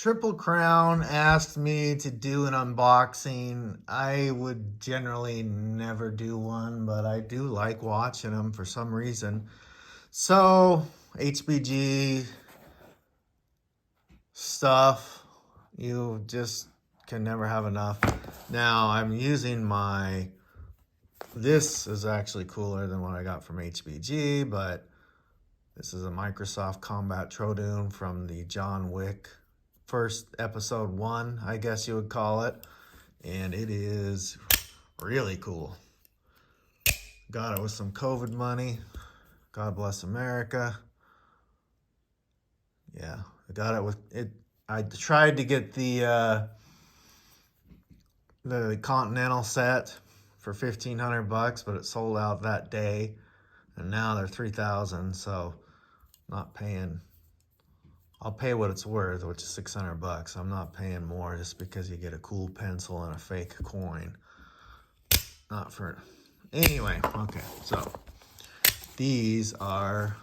Triple Crown asked me to do an unboxing. I would generally never do one, but I do like watching them for some reason. So, HBG stuff, you just can never have enough. Now, I'm using my... This is actually cooler than what I got from HBG, but this is a Microsoft Combat Trodoon from the John Wick first episode 1, I guess you would call it. And it is really cool. Got it with some COVID money. God bless America. Yeah, I got it with it. I tried to get the Continental set for $1,500, but it sold out that day, and now they're $3,000. So, not paying. I'll pay what it's worth, which is $600. I'm not paying more just because you get a cool pencil and a fake coin. Not for... Anyway, okay, so these are...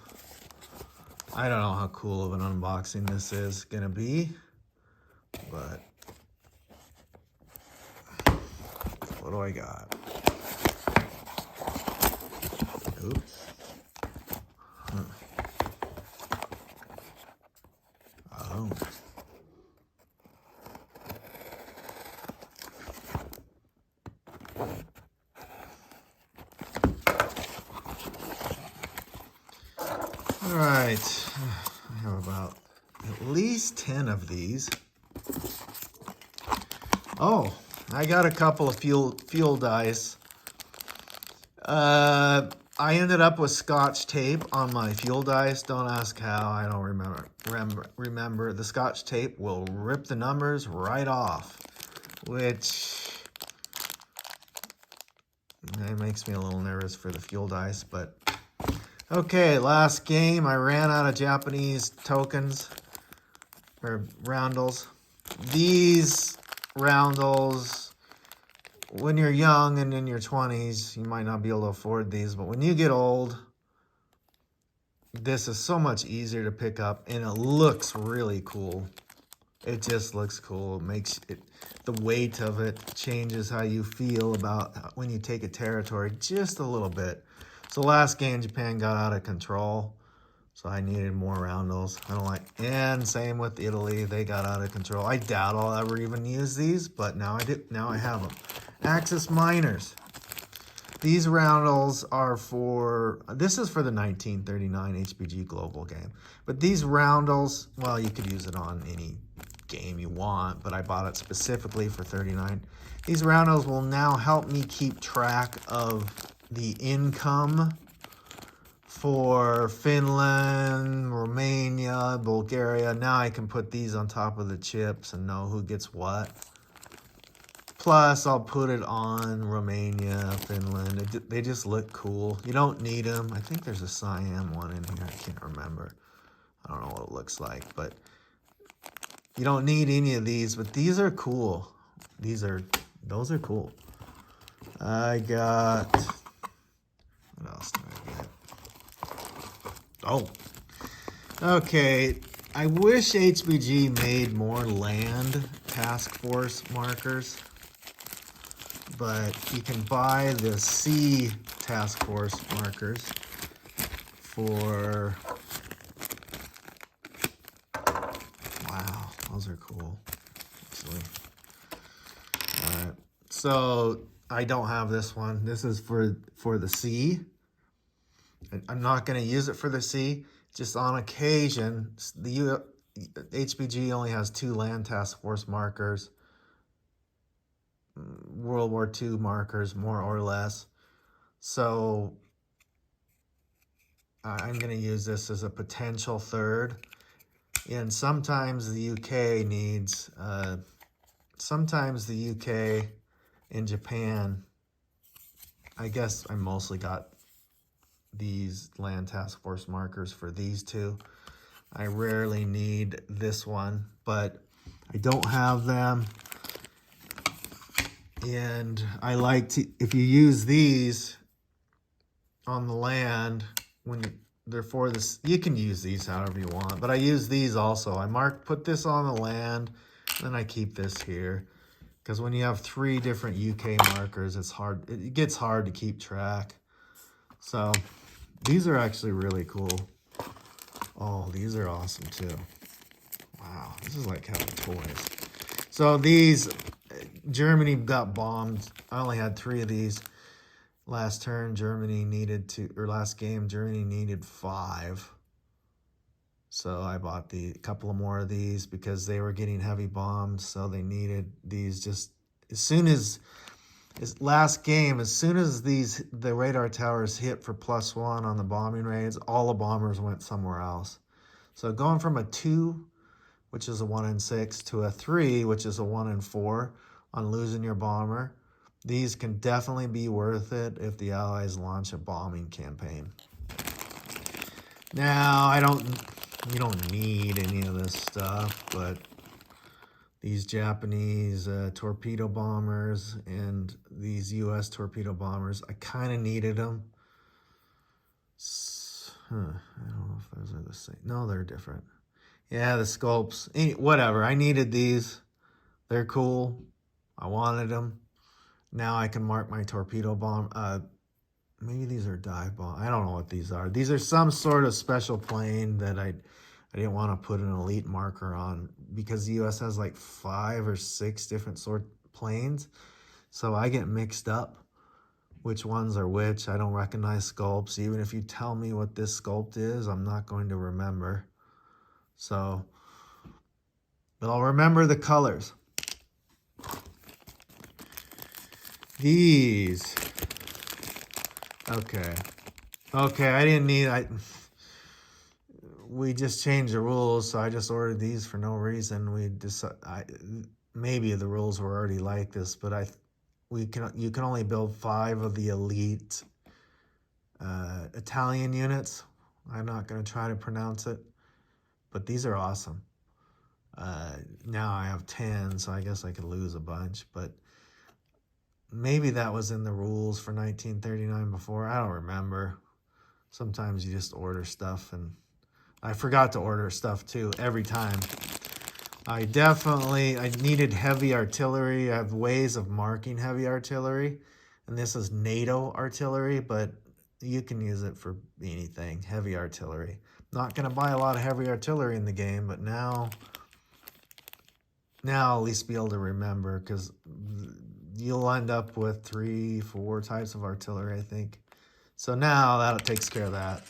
I don't know how cool of an unboxing this is gonna be, but what do I got? Oops. Huh. Oh. All right, I have about at least 10 of these. Oh, I got a couple of fuel dice. I ended up with Scotch tape on my fuel dice. Don't ask how, I don't remember. The Scotch tape will rip the numbers right off, which it makes me a little nervous for the fuel dice, but okay, last game, I ran out of Japanese tokens, or roundels. These roundels, when you're young and in your 20s, you might not be able to afford these, but when you get old, this is so much easier to pick up, and it looks really cool. It just looks cool. It makes it, the weight of it changes how you feel about when you take a territory just a little bit. So last game, Japan got out of control, so I needed more roundels. I don't like, and same with Italy, they got out of control. I doubt I'll ever even use these, but now I do. Now I have them. Axis Miners. These roundels are for, this is for the 1939 HBG Global game. But these roundels, well, you could use it on any game you want, but I bought it specifically for 39. These roundels will now help me keep track of the income for Finland, Romania, Bulgaria. Now I can put these on top of the chips and know who gets what. Plus, I'll put it on Romania, Finland. They just look cool. You don't need them. I think there's a Siam one in here. I can't remember. I don't know what it looks like, but you don't need any of these, but these are cool. Those are cool. I got, what else did I get? Oh, okay. I wish HBG made more land task force markers, but you can buy the sea task force markers for, wow, those are cool, actually. All right, so I don't have this one. This is for the sea. I'm not going to use it for the sea. Just on occasion, the HBG only has 2 land task force markers, World War II markers, more or less. So I'm going to use this as a potential third. And sometimes the UK needs, sometimes the UK and Japan, I guess I mostly got these land task force markers for these 2. I rarely need this one, but I don't have them. And I like to, if you use these on the land, when they're for this. You can use these however you want, but I use these also. Put this on the land, then I keep this here. Because when you have 3 different UK markers, it's hard. It gets hard to keep track. So these are actually really cool. Oh, these are awesome too. Wow, this is like having toys. So these, Germany got bombed. I only had 3 of these. Last turn, last game, Germany needed 5. So I bought a couple of more of these because they were getting heavy bombed. So they needed these just as soon as last game, as soon as the radar towers hit for +1 on the bombing raids, all the bombers went somewhere else. So going from a 2, which is a 1 in 6, to a 3, which is a 1 in 4 on losing your bomber, these can definitely be worth it if the Allies launch a bombing campaign. Now, you don't need any of this stuff, but these Japanese torpedo bombers and these US torpedo bombers, I kind of needed them. I don't know if those are the same. No, they're different. Yeah, the sculpts. Whatever. I needed these. They're cool. I wanted them. Now I can mark my torpedo bomb. Maybe these are dive bomb. I don't know what these are. These are some sort of special plane that I didn't want to put an elite marker on because the US has like 5 or 6 different sort planes. So I get mixed up which ones are which. I don't recognize sculpts. Even if you tell me what this sculpt is, I'm not going to remember. So, but I'll remember the colors. These. Okay, I didn't need, we just changed the rules, so I just ordered these for no reason. Maybe the rules were already like this, but you can only build 5 of the elite Italian units. I'm not going to try to pronounce it, but these are awesome. Now I have 10, so I guess I could lose a bunch, but maybe that was in the rules for 1939 before. I don't remember. Sometimes you just order stuff, and I forgot to order stuff too every time. I needed heavy artillery. I have ways of marking heavy artillery, and this is NATO artillery, but you can use it for anything, heavy artillery. Not going to buy a lot of heavy artillery in the game, but now I'll at least be able to remember, because you'll end up with 3, 4 types of artillery, I think. So now that takes care of that.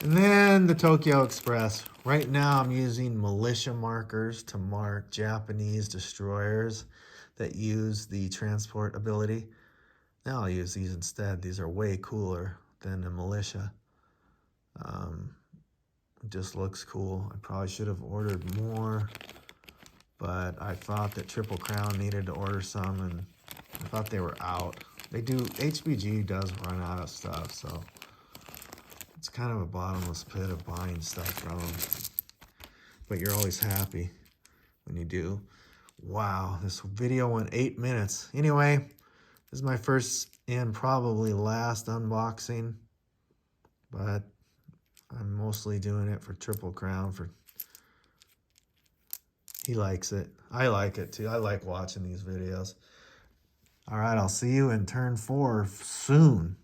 And then the Tokyo Express. Right now I'm using militia markers to mark Japanese destroyers that use the transport ability. Now I'll use these instead. These are way cooler than a militia. It just looks cool. I probably should have ordered more, but I thought that Triple Crown needed to order some, and I thought they were out. HBG does run out of stuff, so it's kind of a bottomless pit of buying stuff from them. But you're always happy when you do. Wow, this video went 8 minutes. Anyway, this is my first and probably last unboxing, but I'm mostly doing it for Triple Crown. He likes it. I like it too. I like watching these videos. All right, I'll see you in turn 4 soon.